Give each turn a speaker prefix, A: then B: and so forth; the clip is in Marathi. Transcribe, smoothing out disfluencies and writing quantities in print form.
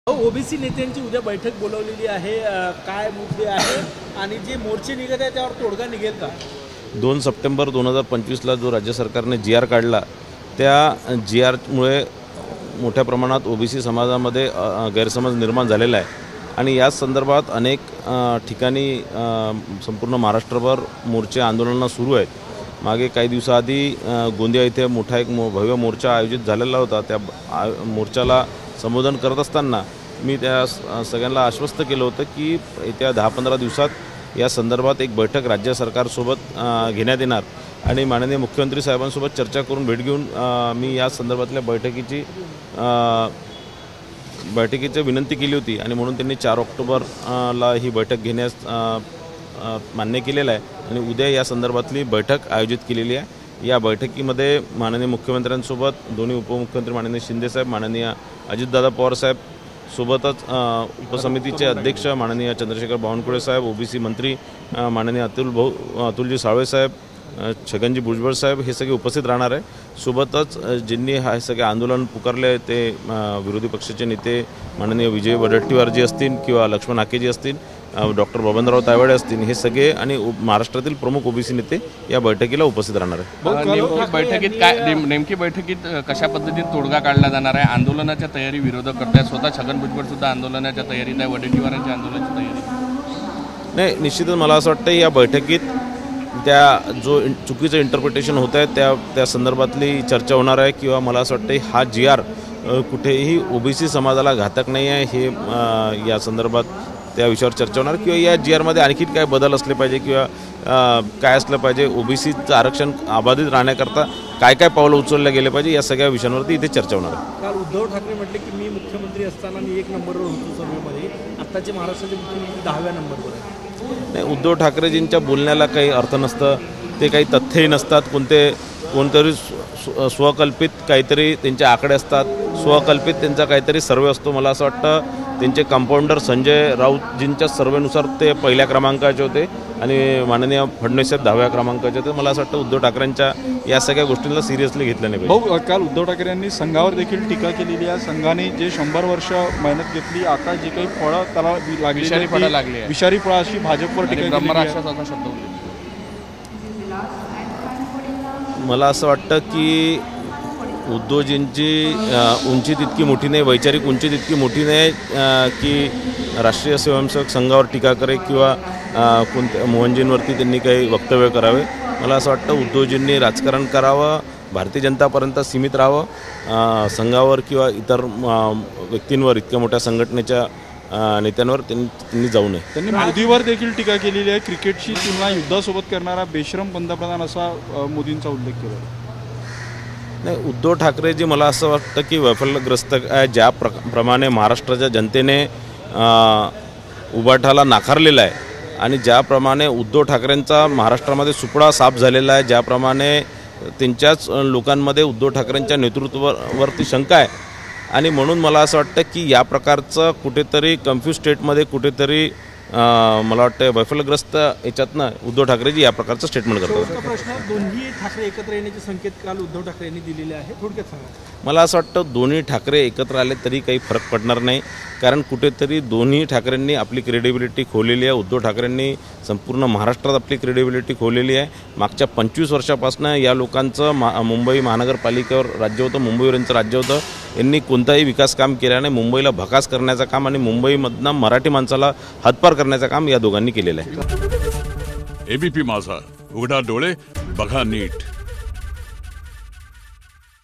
A: ओबीसी नेत्यांची उद्या बैठक बोलवलेली आहे, काय मुद्दे आहे आणि जे मोर्चे निघत आहे त्यावर तोडगा निघेल का?
B: 2 सप्टेंबर 2025ला जो राज्य सरकारने GR काढला त्या GRमुळे मोठ्या प्रमाणात ओबीसी समाजामध्ये गैरसमज निर्माण झालेला आहे आणि या संदर्भात अनेक ठिकाणी संपूर्ण महाराष्ट्रभर मोर्चे आंदोलनं सुरू आहेत। मागे काही दिवसाआधी गोंदिया येथे मोठा एक भव्य मोर्चा आयोजित झालेला होता। त्या मोर्चाला संबोधन करत असताना मी त्या सगळ्यांना आश्वस्त केलं होतं की येत्या 10-15 दिवसात या संदर्भात एक बैठक राज्य सरकारसोबत घेण्यात येणार आणि माननीय मुख्यमंत्री साहेबांसोबत चर्चा करून भेट घेऊन मी या संदर्भातल्या बैठकीची विनंती केली होती आणि म्हणून त्यांनी 4 ऑक्टोबरला ही बैठक घेण्यास मान्य केलेलं आहे आणि उद्या या संदर्भातली बैठक आयोजित केलेली आहे। या बैठकीमध्ये माननीय मुख्यमंत्र्यांसोबत दोन्ही उपमुख्यमंत्री माननीय शिंदे साहेब, माननीय अजितदादा पवार साहेब सोबतच उपसमितीचे अध्यक्ष माननीय चंद्रशेखर बावनकुळे साहेब, ओबीसी मंत्री माननीय अतुलजी साळवे साहेब, छगनजी भुजबळ साहेब हे सगळे उपस्थित राहणार आहे। सोबतच ज्यांनी हे सगळे आंदोलन पुकारले ते विरोधी पक्षाचे नेते माननीय विजय वडेट्टीवारजी असतील किंवा लक्ष्मण हाकेजी असतील, डॉक्टर बबनराव तायवाडे असतील, हे सगळे आणि महाराष्ट्रातील प्रमुख ओबीसी नेते या बैठकीला उपस्थित राहणार आहे।
C: नेमकी बैठकीत कशा पद्धतीने तोडगा काढला जाणार आहे? आंदोलनाच्या तयारी विरोधक करताय, स्वतः छगन भुजबळ सुद्धा आंदोलनाच्या तयारीत आहे, वडेट्टीवारांच्या आंदोलनाची तयारी नाही। निश्चितच मला असं वाटतं या बैठकीत त्या जो चुकीचं इंटरप्रिटेशन होत आहे त्या संदर्भातली चर्चा होणार आहे किंवा मला असं वाटतं हा GR कुठेही ओबीसी समाजाला घातक नाही आहे हे या संदर्भात त्या विषयावर चर्चा होणार किंवा या GRमध्ये आणखी काय बदल असले पाहिजे किंवा काय असलं पाहिजे, ओबीसीचं आरक्षण अबाधित राहण्याकरता काय काय पावलं उचलले गेले पाहिजे या सगळ्या विषयांवरती इथे चर्चा होणार आहे।
A: काल उद्धव ठाकरे म्हटले की मी मुख्यमंत्री असताना मी 1 नंबरवर होतो सर्वेमध्ये, आत्ताचे महाराष्ट्राचे मुख्यमंत्री 10व्या नंबरवर आहे।
B: नाही, उद्धव ठाकरेजींच्या बोलण्याला काही अर्थ नसतं, ते काही तथ्यही नसतात, कोणतरी स्वकल्पित काहीतरी त्यांचे आकडे असतात, स्वकल्पित त्यांचा काहीतरी सर्वे असतो। मला असं वाटतं त्यांचे कंपाऊंडर संजय राऊतजींच्या सर्वेनुसार ते 1ल्या क्रमांकाचे होते आणि माननीय फडणवीस साहेब 10व्या क्रमांकाचे होते। मला असं वाटतं उद्धव ठाकरेंच्या या सगळ्या गोष्टींना सिरियसली घेतलं नाही
D: पाहिजे। काल उद्धव ठाकरे यांनी संघावर देखील टीका केलेली आहे। संघाने जे 100 वर्ष मेहनत घेतली, आता जी काही फळं त्याला लागली विषारी फळं अशी भाजपवर टीका केली।
B: मला असं वाटतं की उद्धवजींची उंची तितकी मोठी नाही, वैचारिक उंची तितकी मोठी नाही की राष्ट्रीय स्वयंसेवक संघावर टीका करे किंवा कोणत्या मोहनजींवरती त्यांनी काही वक्तव्य करावे। मला असं वाटतं उद्धवजींनी राजकारण करावं, भारतीय जनतापर्यंत सीमित राहावं, संघावर किंवा इतर व्यक्तींवर, इतक्या मोठ्या संघटनेच्या नेत्यांवर त्यांनी जाऊ नये।
D: त्यांनी मोदीवर देखील टीका केलेली आहे। क्रिकेटची तुलना युद्धासोबत करणारा बेशरम पंतप्रधान असा मोदींचा उल्लेख केला।
B: नाही, उद्धव ठाकरेजी मला असं वाटतं की वैफल्यग्रस्त आहे। ज्या प्रमाणे महाराष्ट्राच्या जनतेने उबाठाला नाकारलेला आहे आणि ज्याप्रमाणे उद्धव ठाकरेंचा महाराष्ट्रामध्ये सुपडा साफ झालेला आहे, ज्याप्रमाणे त्यांच्याच लोकांमध्ये उद्धव ठाकरेंच्या नेतृत्वावरती शंका आहे आणि म्हणून मला असं वाटतं की या प्रकारचं कुठेतरी कन्फ्यूज स्टेटमध्ये कुठेतरी मला वाटतं वैफल्यग्रस्त याच्यातनं उद्धव ठाकरेजी या प्रकारचं स्टेटमेंट करतात।
A: प्रश्न, दोन्ही ठाकरे एकत्र येण्याचे संकेत काल उद्धव ठाकरे यांनी दिलेले आहे, थोडक्यात सांगा।
B: मला असं वाटतं दोन्ही ठाकरे एकत्र आले तरी काही फरक पडणार नाही, कारण कुठेतरी दोन्ही ठाकरेंनी आपली क्रेडिबिलिटी खोवलेली आहे। उद्धव ठाकरेंनी संपूर्ण महाराष्ट्रात आपली क्रेडिबिलिटी खोवलेली आहे। मागच्या 25 वर्षापासून या लोकांचं मुंबई महानगरपालिकेवर राज्य होतं, मुंबईवर यांचं राज्य होतं। यांनी कोणताही विकास काम केला नाही, मुंबईला भकास करण्याचं काम आणि मुंबईमधनं मराठी माणसाला हातपार करण्याचं काम या दोघांनी केलेलं आहे।
E: एबीपी माझा, उघडा डोळे बघा नीट।